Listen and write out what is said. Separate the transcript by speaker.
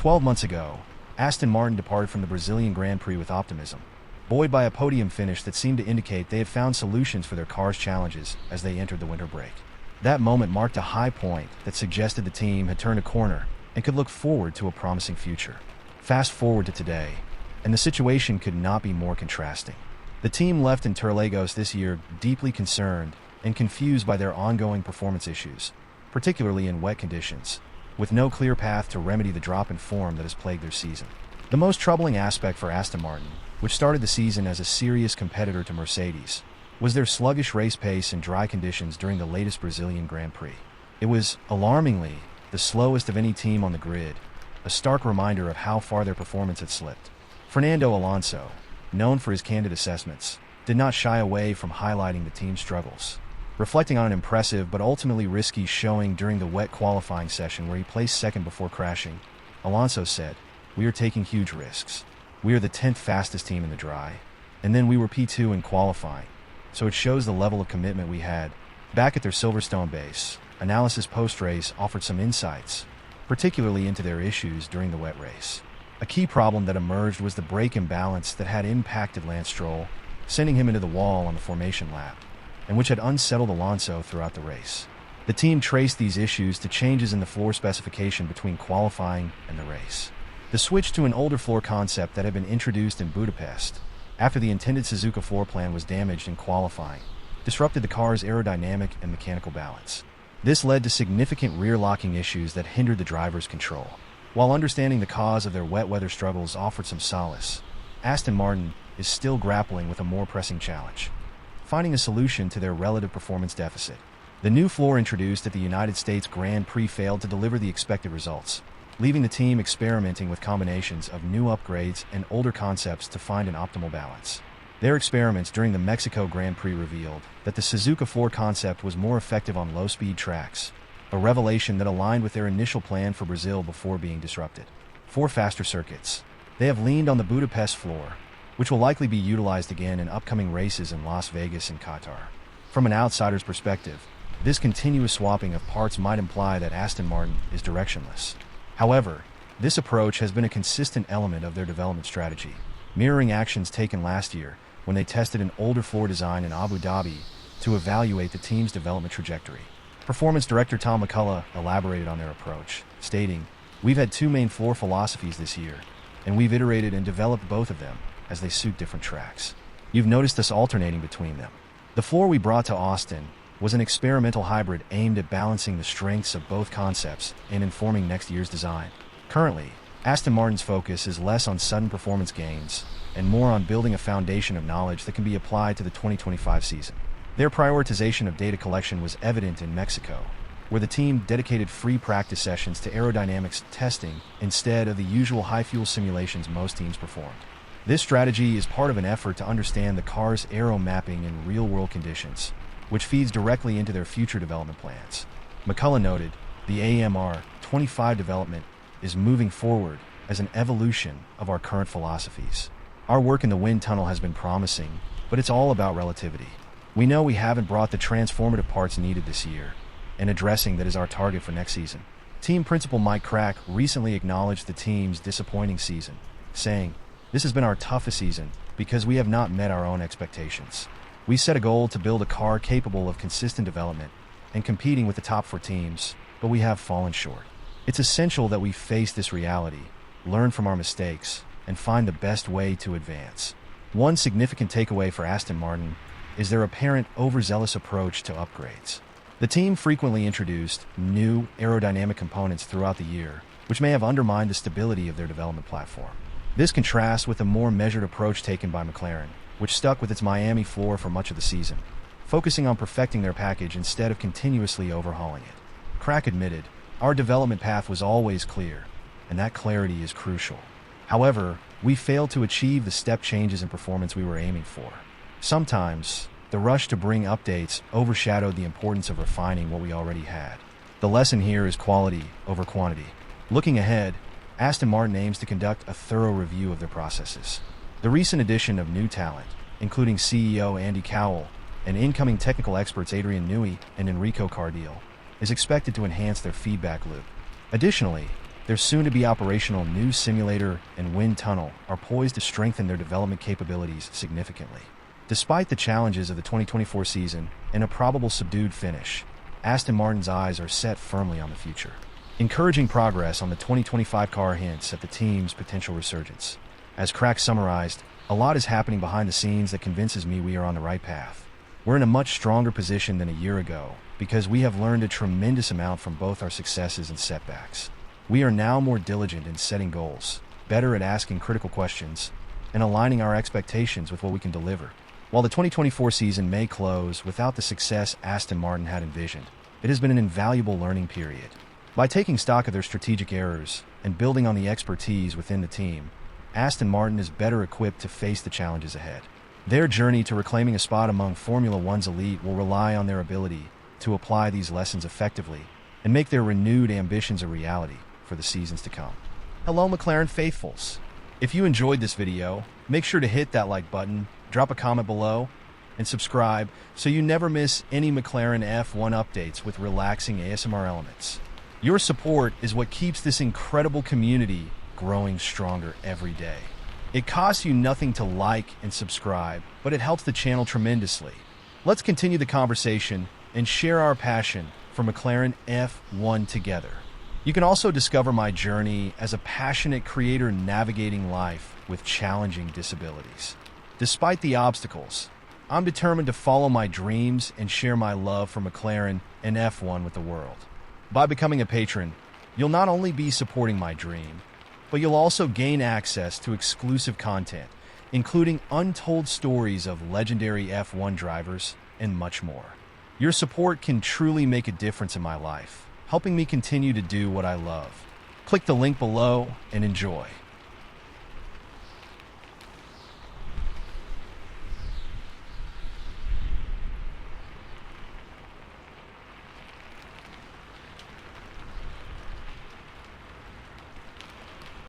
Speaker 1: 12 months ago, Aston Martin departed from the Brazilian Grand Prix with optimism, buoyed by a podium finish that seemed to indicate they had found solutions for their car's challenges as they entered the winter break. That moment marked a high point that suggested the team had turned a corner and could look forward to a promising future. Fast forward to today, and the situation could not be more contrasting. The team left Interlagos this year deeply concerned and confused by their ongoing performance issues, particularly in wet conditions, with no clear path to remedy the drop in form that has plagued their season. The most troubling aspect for Aston Martin, which started the season as a serious competitor to Mercedes, was their sluggish race pace in dry conditions during the latest Brazilian Grand Prix. It was, alarmingly, the slowest of any team on the grid, a stark reminder of how far their performance had slipped. Fernando Alonso, known for his candid assessments, did not shy away from highlighting the team's struggles. Reflecting on an impressive but ultimately risky showing during the wet qualifying session where he placed second before crashing, Alonso said, "We are taking huge risks. We are the 10th fastest team in the dry, and then we were P2 in qualifying, so it shows the level of commitment we had." Back at their Silverstone base, analysis post-race offered some insights, particularly into their issues during the wet race. A key problem that emerged was the brake imbalance that had impacted Lance Stroll, sending him into the wall on the formation lap, and which had unsettled Alonso throughout the race. The team traced these issues to changes in the floor specification between qualifying and the race. The switch to an older floor concept that had been introduced in Budapest, after the intended Suzuka floor plan was damaged in qualifying, disrupted the car's aerodynamic and mechanical balance. This led to significant rear locking issues that hindered the driver's control. While understanding the cause of their wet weather struggles offered some solace, Aston Martin is still grappling with a more pressing challenge: finding a solution to their relative performance deficit. The new floor introduced at the United States Grand Prix failed to deliver the expected results, leaving the team experimenting with combinations of new upgrades and older concepts to find an optimal balance. Their experiments during the Mexico Grand Prix revealed that the Suzuka floor concept was more effective on low-speed tracks, a revelation that aligned with their initial plan for Brazil before being disrupted. For faster circuits, they have leaned on the Budapest floor, which will likely be utilized again in upcoming races in Las Vegas and Qatar. From an outsider's perspective, this continuous swapping of parts might imply that Aston Martin is directionless. However, this approach has been a consistent element of their development strategy, mirroring actions taken last year when they tested an older floor design in Abu Dhabi to evaluate the team's development trajectory. Performance director Tom McCullough elaborated on their approach, stating, "We've had two main floor philosophies this year, and we've iterated and developed both of them as they suit different tracks. You've noticed us alternating between them. The floor we brought to Austin was an experimental hybrid aimed at balancing the strengths of both concepts and informing next year's design. Currently, Aston Martin's focus is less on sudden performance gains and more on building a foundation of knowledge that can be applied to the 2025 season." Their prioritization of data collection was evident in Mexico, where the team dedicated free practice sessions to aerodynamics testing instead of the usual high-fuel simulations most teams performed. This strategy is part of an effort to understand the car's aero mapping in real-world conditions, which feeds directly into their future development plans. McCullough noted, "The AMR 25 development is moving forward as an evolution of our current philosophies. Our work in the wind tunnel has been promising, but it's all about relativity. We know we haven't brought the transformative parts needed this year, and addressing that is our target for next season." Team principal Mike Crack recently acknowledged the team's disappointing season, saying, "This has been our toughest season because we have not met our own expectations. We set a goal to build a car capable of consistent development and competing with the top 4 teams, but we have fallen short. It's essential that we face this reality, learn from our mistakes, and find the best way to advance." One significant takeaway for Aston Martin is their apparent overzealous approach to upgrades. The team frequently introduced new aerodynamic components throughout the year, which may have undermined the stability of their development platform. This contrasts with a more measured approach taken by McLaren, which stuck with its Miami floor for much of the season, focusing on perfecting their package instead of continuously overhauling it. Crack admitted, "Our development path was always clear, and that clarity is crucial. However, we failed to achieve the step changes in performance we were aiming for. Sometimes, the rush to bring updates overshadowed the importance of refining what we already had. The lesson here is quality over quantity." Looking ahead, Aston Martin aims to conduct a thorough review of their processes. The recent addition of new talent, including CEO Andy Cowell and incoming technical experts Adrian Newey and Enrico Cardiel, is expected to enhance their feedback loop. Additionally, Their soon-to-be operational new simulator and wind tunnel are poised to strengthen their development capabilities significantly. Despite the challenges of the 2024 season and a probable subdued finish, Aston Martin's eyes are set firmly on the future. Encouraging progress on the 2025 car hints at the team's potential resurgence. As Crack summarized, a lot is happening behind the scenes that convinces me we are on the right path. We're in a much stronger position than a year ago because we have learned a tremendous amount from both our successes and setbacks. We are now more diligent in setting goals, better at asking critical questions, and aligning our expectations with what we can deliver. While the 2024 season may close without the success Aston Martin had envisioned, it has been an invaluable learning period. By taking stock of their strategic errors and building on the expertise within the team, Aston Martin is better equipped to face the challenges ahead. Their journey to reclaiming a spot among Formula One's elite will rely on their ability to apply these lessons effectively and make their renewed ambitions a reality for the seasons to come. Hello, McLaren faithfuls. If you enjoyed this video, make sure to hit that like button, drop a comment below, and subscribe so you never miss any McLaren F1 updates with relaxing ASMR elements. Your support is what keeps this incredible community growing stronger every day. It costs you nothing to like and subscribe, but it helps the channel tremendously. Let's continue the conversation and share our passion for McLaren F1 together. You can also discover my journey as a passionate creator navigating life with challenging disabilities. Despite the obstacles, I'm determined to follow my dreams and share my love for McLaren and F1 with the world. By becoming a patron, you'll not only be supporting my dream, but you'll also gain access to exclusive content, including untold stories of legendary F1 drivers and much more. Your support can truly make a difference in my life, helping me continue to do what I love. Click the link below and enjoy.